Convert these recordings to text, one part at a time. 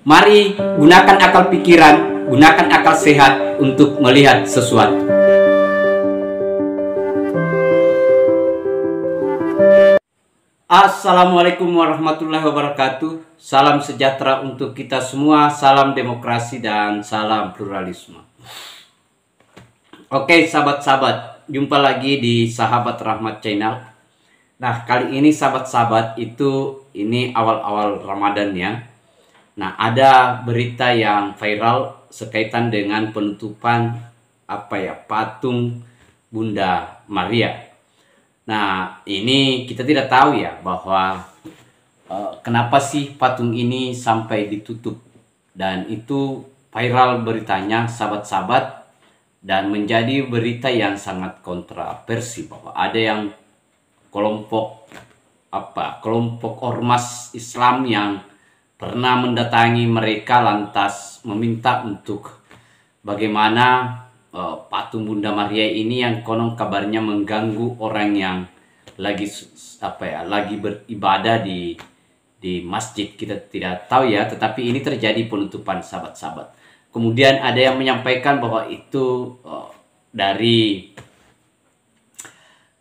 Mari gunakan akal pikiran, gunakan akal sehat untuk melihat sesuatu. Assalamualaikum warahmatullahi wabarakatuh. Salam sejahtera untuk kita semua, salam demokrasi dan salam pluralisme. Oke sahabat-sahabat, jumpa lagi di Sahabat Rahmat Channel. Nah, kali ini sahabat-sahabat ini awal-awal Ramadan ya. Nah, ada berita yang viral sekaitan dengan penutupan patung Bunda Maria. Nah, ini kita tidak tahu ya bahwa kenapa sih patung ini sampai ditutup, dan itu viral beritanya sahabat-sahabat, dan menjadi berita yang sangat kontroversi bahwa ada yang kelompok ormas Islam yang pernah mendatangi mereka lantas meminta untuk bagaimana patung Bunda Maria ini yang konon kabarnya mengganggu orang yang lagi beribadah di masjid. Kita tidak tahu ya, tetapi ini terjadi penutupan sahabat-sahabat. Kemudian ada yang menyampaikan bahwa itu dari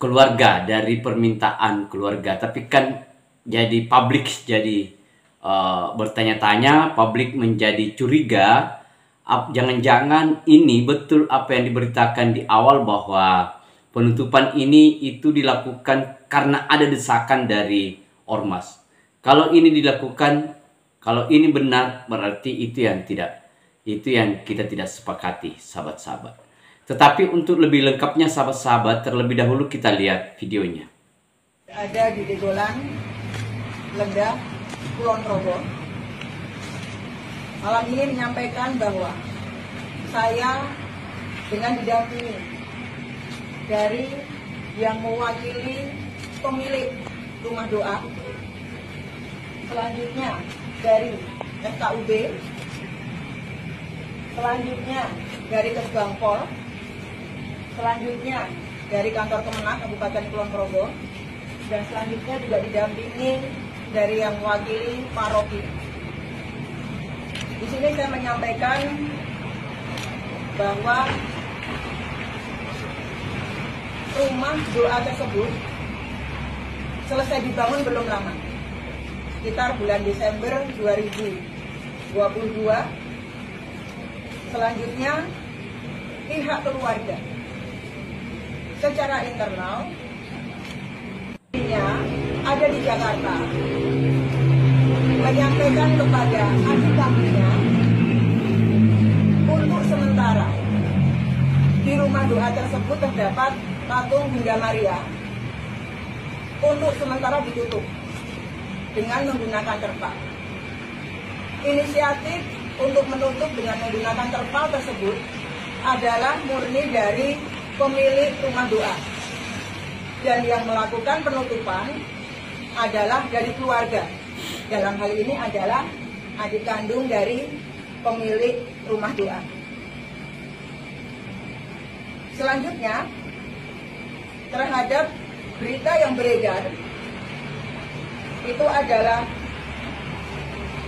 keluarga, dari permintaan keluarga, tapi kan jadi publik, jadi bertanya-tanya, publik menjadi curiga, jangan-jangan ini betul apa yang diberitakan di awal bahwa penutupan ini itu dilakukan karena ada desakan dari ormas. Kalau ini dilakukan, kalau ini benar, berarti itu yang kita tidak sepakati sahabat-sahabat. Tetapi untuk lebih lengkapnya sahabat-sahabat, terlebih dahulu kita lihat videonya. Ada di Degolan, Lendah, Kulon Progo. Malam ini menyampaikan bahwa saya dengan didampingi dari yang mewakili pemilik rumah doa, selanjutnya dari FKUB, selanjutnya dari Kesbangpol, selanjutnya dari kantor Kemenak Kabupaten Kulon Progo, dan selanjutnya juga didampingi dari yang mewakili paroki. Di sini saya menyampaikan bahwa rumah doa tersebut selesai dibangun belum lama, sekitar bulan Desember 2022. Selanjutnya pihak keluarga secara internal ada di Jakarta menyampaikan kepada adik kaminya untuk sementara di rumah doa tersebut terdapat patung Bunda Maria, untuk sementara ditutup dengan menggunakan terpal. Inisiatif untuk menutup dengan menggunakan terpal tersebut adalah murni dari pemilik rumah doa, dan yang melakukan penutupan adalah dari keluarga. Dalam hal ini adalah adik kandung dari pemilik rumah doa. Selanjutnya, terhadap berita yang beredar, itu adalah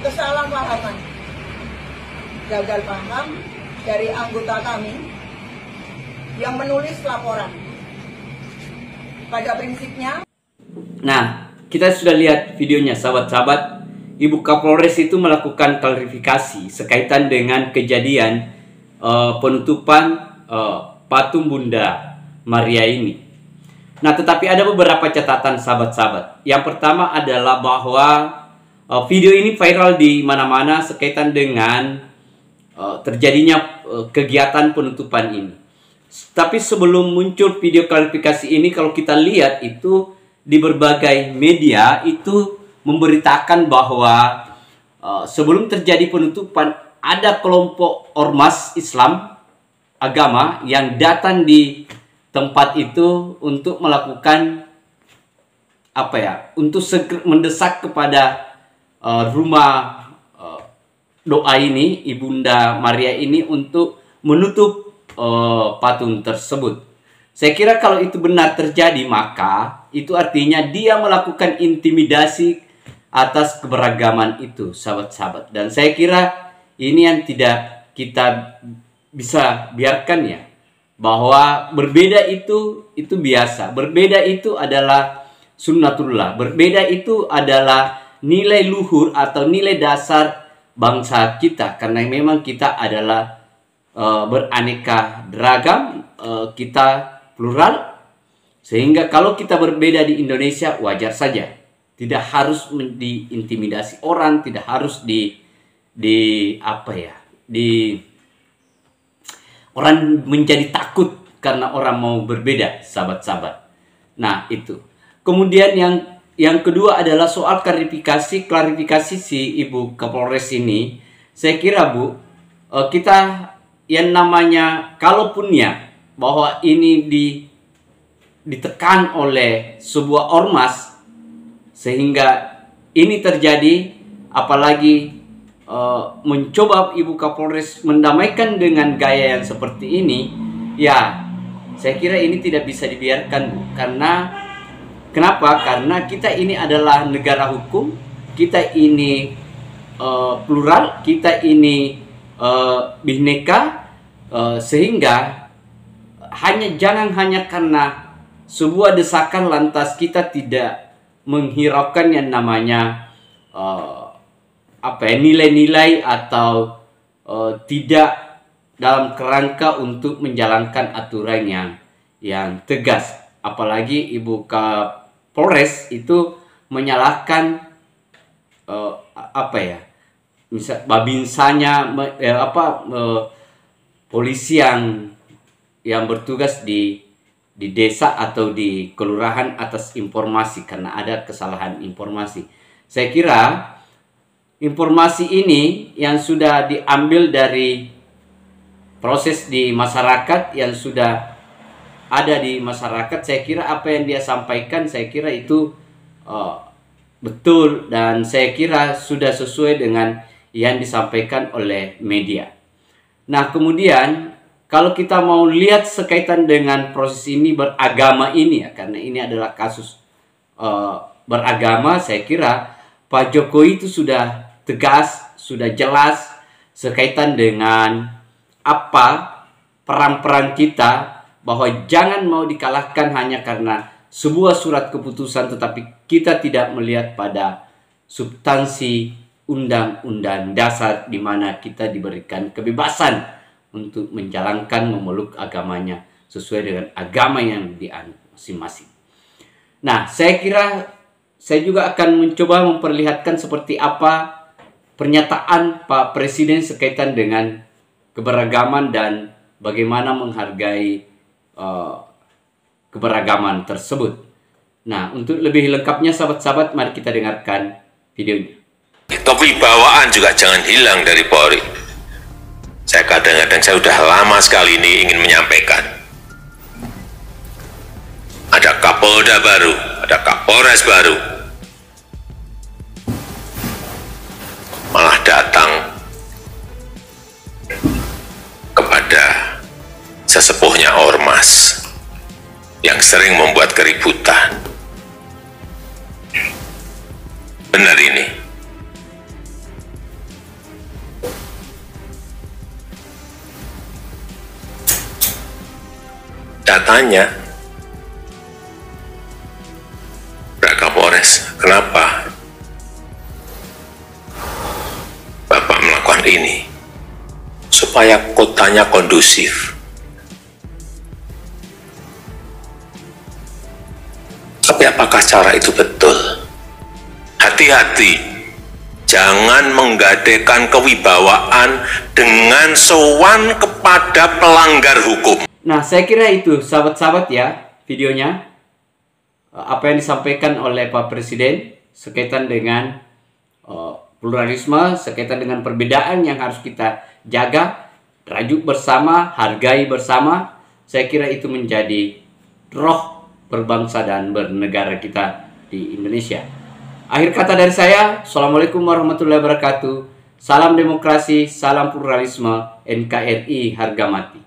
kesalahpahaman, gagal paham dari anggota kami yang menulis laporan. Pada prinsipnya, nah, kita sudah lihat videonya sahabat-sahabat. Ibu Kapolres itu melakukan klarifikasi sekaitan dengan kejadian penutupan patung Bunda Maria ini. Nah, tetapi ada beberapa catatan sahabat-sahabat. Yang pertama adalah bahwa video ini viral di mana-mana sekaitan dengan terjadinya kegiatan penutupan ini. Tapi sebelum muncul video klarifikasi ini, kalau kita lihat itu di berbagai media itu memberitakan bahwa sebelum terjadi penutupan ada kelompok ormas Islam agama yang datang di tempat itu untuk melakukan untuk mendesak kepada rumah doa ini, Ibunda Maria ini, untuk menutup patung tersebut. Saya kira kalau itu benar terjadi, maka itu artinya dia melakukan intimidasi atas keberagaman itu, sahabat-sahabat. Dan saya kira ini yang tidak kita bisa biarkan ya, bahwa berbeda itu biasa. Berbeda itu adalah sunnatullah. Berbeda itu adalah nilai luhur atau nilai dasar bangsa kita, karena memang kita adalah beraneka beragam, kita plural, sehingga kalau kita berbeda di Indonesia wajar saja. Tidak harus diintimidasi orang, tidak harus orang menjadi takut karena orang mau berbeda, sahabat-sahabat. Nah, itu. Kemudian yang kedua adalah soal klarifikasi si Ibu Kapolres ini. Saya kira Bu, kita yang namanya, kalaupun ya bahwa ini ditekan oleh sebuah ormas sehingga ini terjadi, apalagi mencoba Ibu Kapolres mendamaikan dengan gaya yang seperti ini, ya saya kira ini tidak bisa dibiarkan Bu. Karena kenapa? Karena kita ini adalah negara hukum, kita ini plural, kita ini bhinneka, sehingga jangan hanya karena sebuah desakan lantas kita tidak menghiraukan yang namanya nilai-nilai atau tidak dalam kerangka untuk menjalankan aturan yang tegas. Apalagi Ibu Kapolres itu menyalahkan misal babinsanya polisi yang bertugas di desa atau di kelurahan atas informasi, karena ada kesalahan informasi. Saya kira informasi ini yang sudah diambil dari proses di masyarakat, yang sudah ada di masyarakat, saya kira apa yang dia sampaikan, saya kira itu betul, dan saya kira sudah sesuai dengan yang disampaikan oleh media. Nah, kemudian kalau kita mau lihat sekaitan dengan proses ini beragama ini ya, karena ini adalah kasus beragama, saya kira Pak Jokowi itu sudah tegas, sudah jelas sekaitan dengan apa peran-peran kita, bahwa jangan mau dikalahkan hanya karena sebuah surat keputusan, tetapi kita tidak melihat pada substansi undang-undang dasar di mana kita diberikan kebebasan untuk menjalankan, memeluk agamanya sesuai dengan agama yang dianut masing-masing. Nah, saya kira saya juga akan mencoba memperlihatkan seperti apa pernyataan Pak Presiden sekaitan dengan keberagaman dan bagaimana menghargai keberagaman tersebut. Nah, untuk lebih lengkapnya sahabat-sahabat, mari kita dengarkan videonya. Kewibawaan juga jangan hilang dari Polri. Saya kadang-kadang, saya sudah lama sekali ini ingin menyampaikan, ada Kapolda baru, ada Kapolres baru, malah datang kepada sesepuhnya ormas yang sering membuat keributan. Benar ini. Datanya, Pak Kapolres, kenapa Bapak melakukan ini? Supaya kotanya kondusif. Tapi apakah cara itu betul? Hati-hati, jangan menggadekan kewibawaan dengan sowan kepada pelanggar hukum. Nah, saya kira itu sahabat-sahabat ya videonya, apa yang disampaikan oleh Pak Presiden sekaitan dengan pluralisme, sekaitan dengan perbedaan yang harus kita jaga, rajuk bersama, hargai bersama. Saya kira itu menjadi roh berbangsa dan bernegara kita di Indonesia. Akhir kata dari saya, Assalamualaikum warahmatullahi wabarakatuh. Salam demokrasi, salam pluralisme, NKRI harga mati.